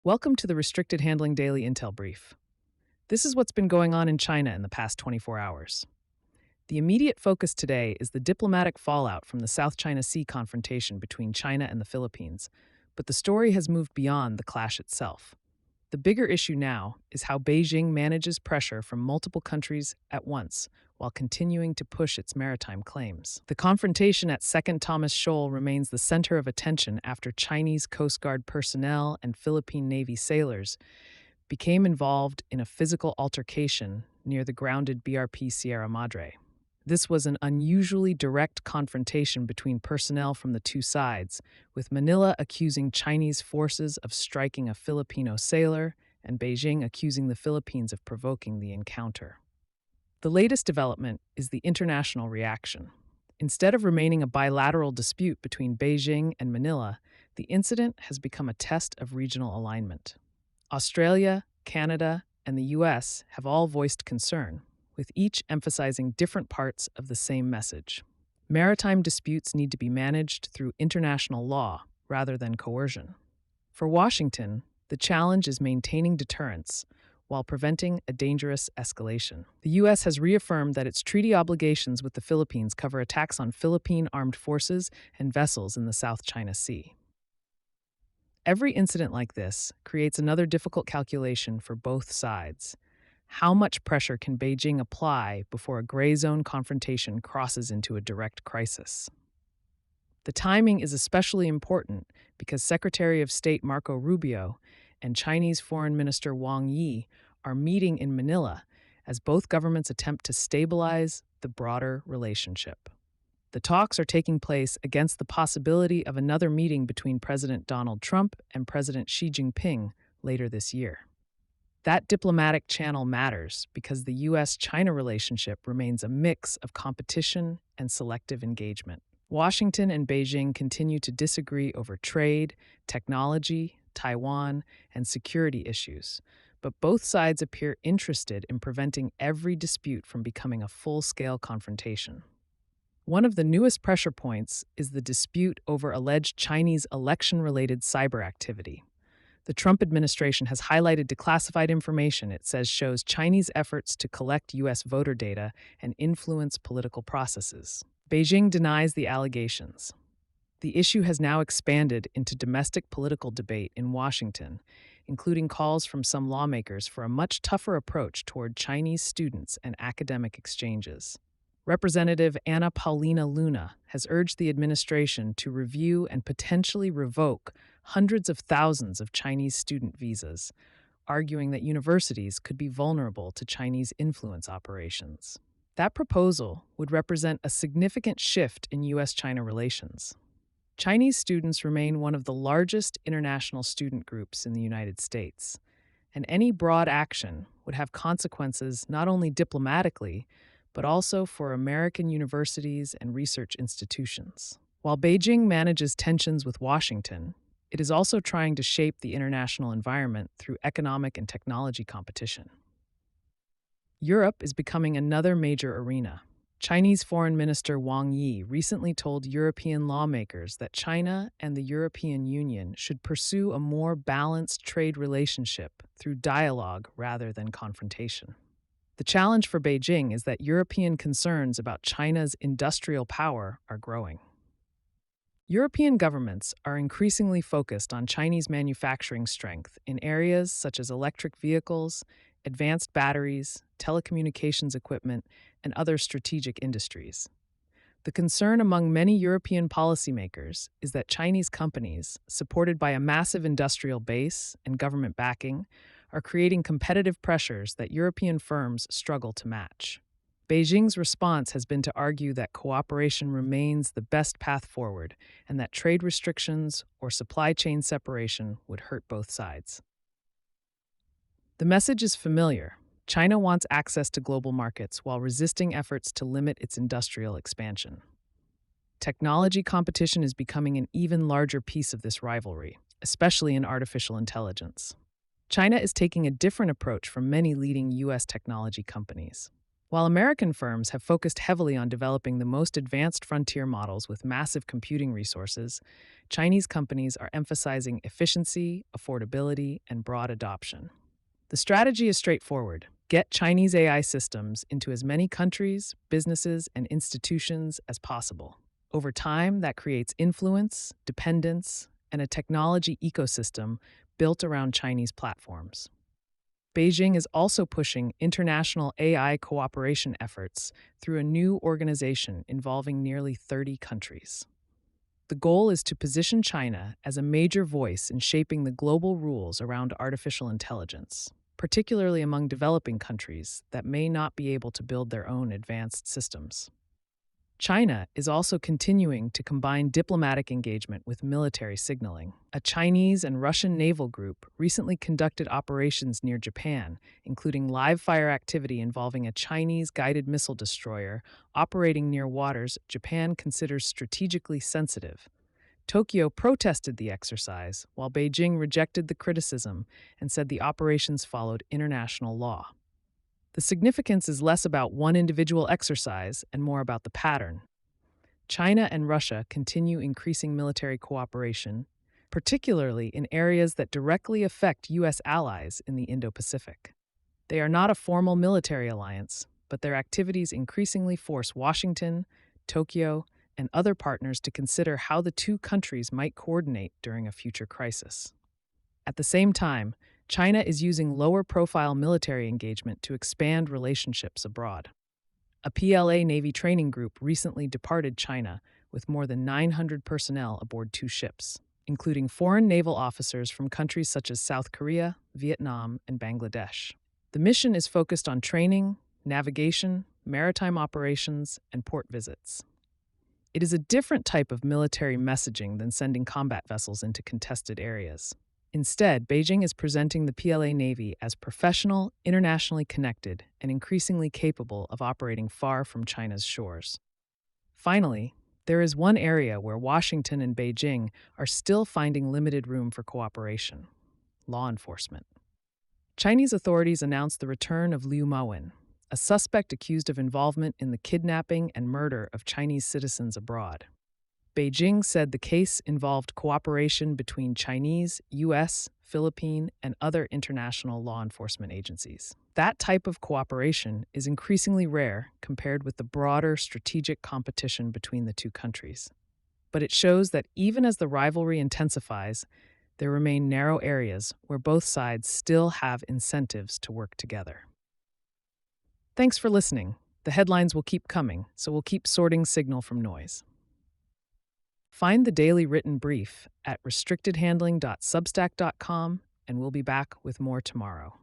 Welcome to the Restricted Handling Daily Intel Brief. This is what's been going on in China in the past 24 hours. The immediate focus today is the diplomatic fallout from the South China Sea confrontation between China and the Philippines, but the story has moved beyond the clash itself. The bigger issue now is how Beijing manages pressure from multiple countries at once while continuing to push its maritime claims. The confrontation at Second Thomas Shoal remains the center of attention after Chinese Coast Guard personnel and Philippine Navy sailors became involved in a physical altercation near the grounded BRP Sierra Madre. This was an unusually direct confrontation between personnel from the two sides, with Manila accusing Chinese forces of striking a Filipino sailor and Beijing accusing the Philippines of provoking the encounter. The latest development is the international reaction. Instead of remaining a bilateral dispute between Beijing and Manila, the incident has become a test of regional alignment. Australia, Canada, and the US have all voiced concern, with each emphasizing different parts of the same message. Maritime disputes need to be managed through international law rather than coercion. For Washington, the challenge is maintaining deterrence while preventing a dangerous escalation. The U.S. has reaffirmed that its treaty obligations with the Philippines cover attacks on Philippine armed forces and vessels in the South China Sea. Every incident like this creates another difficult calculation for both sides. How much pressure can Beijing apply before a gray zone confrontation crosses into a direct crisis? The timing is especially important because Secretary of State Marco Rubio and Chinese Foreign Minister Wang Yi are meeting in Manila as both governments attempt to stabilize the broader relationship. The talks are taking place against the possibility of another meeting between President Donald Trump and President Xi Jinping later this year. That diplomatic channel matters because the U.S.-China relationship remains a mix of competition and selective engagement. Washington and Beijing continue to disagree over trade, technology, Taiwan, and security issues, but both sides appear interested in preventing every dispute from becoming a full-scale confrontation. One of the newest pressure points is the dispute over alleged Chinese election-related cyber activity. The Trump administration has highlighted declassified information it says shows Chinese efforts to collect U.S. voter data and influence political processes. Beijing denies the allegations. The issue has now expanded into domestic political debate in Washington, including calls from some lawmakers for a much tougher approach toward Chinese students and academic exchanges. Representative Anna Paulina Luna has urged the administration to review and potentially revoke hundreds of thousands of Chinese student visas, arguing that universities could be vulnerable to Chinese influence operations. That proposal would represent a significant shift in U.S.-China relations. Chinese students remain one of the largest international student groups in the United States, and any broad action would have consequences not only diplomatically, but also for American universities and research institutions. While Beijing manages tensions with Washington, it is also trying to shape the international environment through economic and technology competition. Europe is becoming another major arena. Chinese Foreign Minister Wang Yi recently told European lawmakers that China and the European Union should pursue a more balanced trade relationship through dialogue rather than confrontation. The challenge for Beijing is that European concerns about China's industrial power are growing. European governments are increasingly focused on Chinese manufacturing strength in areas such as electric vehicles, advanced batteries, telecommunications equipment, and other strategic industries. The concern among many European policymakers is that Chinese companies, supported by a massive industrial base and government backing, are creating competitive pressures that European firms struggle to match. Beijing's response has been to argue that cooperation remains the best path forward and that trade restrictions or supply chain separation would hurt both sides. The message is familiar. China wants access to global markets while resisting efforts to limit its industrial expansion. Technology competition is becoming an even larger piece of this rivalry, especially in artificial intelligence. China is taking a different approach from many leading U.S. technology companies. While American firms have focused heavily on developing the most advanced frontier models with massive computing resources, Chinese companies are emphasizing efficiency, affordability, and broad adoption. The strategy is straightforward: get Chinese AI systems into as many countries, businesses, and institutions as possible. Over time, that creates influence, dependence, and a technology ecosystem built around Chinese platforms. Beijing is also pushing international AI cooperation efforts through a new organization involving nearly 30 countries. The goal is to position China as a major voice in shaping the global rules around artificial intelligence, particularly among developing countries that may not be able to build their own advanced systems. China is also continuing to combine diplomatic engagement with military signaling. A Chinese and Russian naval group recently conducted operations near Japan, including live-fire activity involving a Chinese guided missile destroyer operating near waters Japan considers strategically sensitive. Tokyo protested the exercise, while Beijing rejected the criticism and said the operations followed international law. The significance is less about one individual exercise and more about the pattern. China and Russia continue increasing military cooperation, particularly in areas that directly affect U.S. allies in the Indo-Pacific. They are not a formal military alliance, but their activities increasingly force Washington, Tokyo, and other partners to consider how the two countries might coordinate during a future crisis. At the same time, China is using lower-profile military engagement to expand relationships abroad. A PLA Navy training group recently departed China with more than 900 personnel aboard 2 ships, including foreign naval officers from countries such as South Korea, Vietnam, and Bangladesh. The mission is focused on training, navigation, maritime operations, and port visits. It is a different type of military messaging than sending combat vessels into contested areas. Instead, Beijing is presenting the PLA Navy as professional, internationally connected, and increasingly capable of operating far from China's shores. Finally, there is one area where Washington and Beijing are still finding limited room for cooperation: law enforcement. Chinese authorities announced the return of Liu Maowen, a suspect accused of involvement in the kidnapping and murder of Chinese citizens abroad. Beijing said the case involved cooperation between Chinese, U.S., Philippine, and other international law enforcement agencies. That type of cooperation is increasingly rare compared with the broader strategic competition between the two countries. But it shows that even as the rivalry intensifies, there remain narrow areas where both sides still have incentives to work together. Thanks for listening. The headlines will keep coming, so we'll keep sorting signal from noise. Find the daily written brief at restrictedhandling.substack.com, and we'll be back with more tomorrow.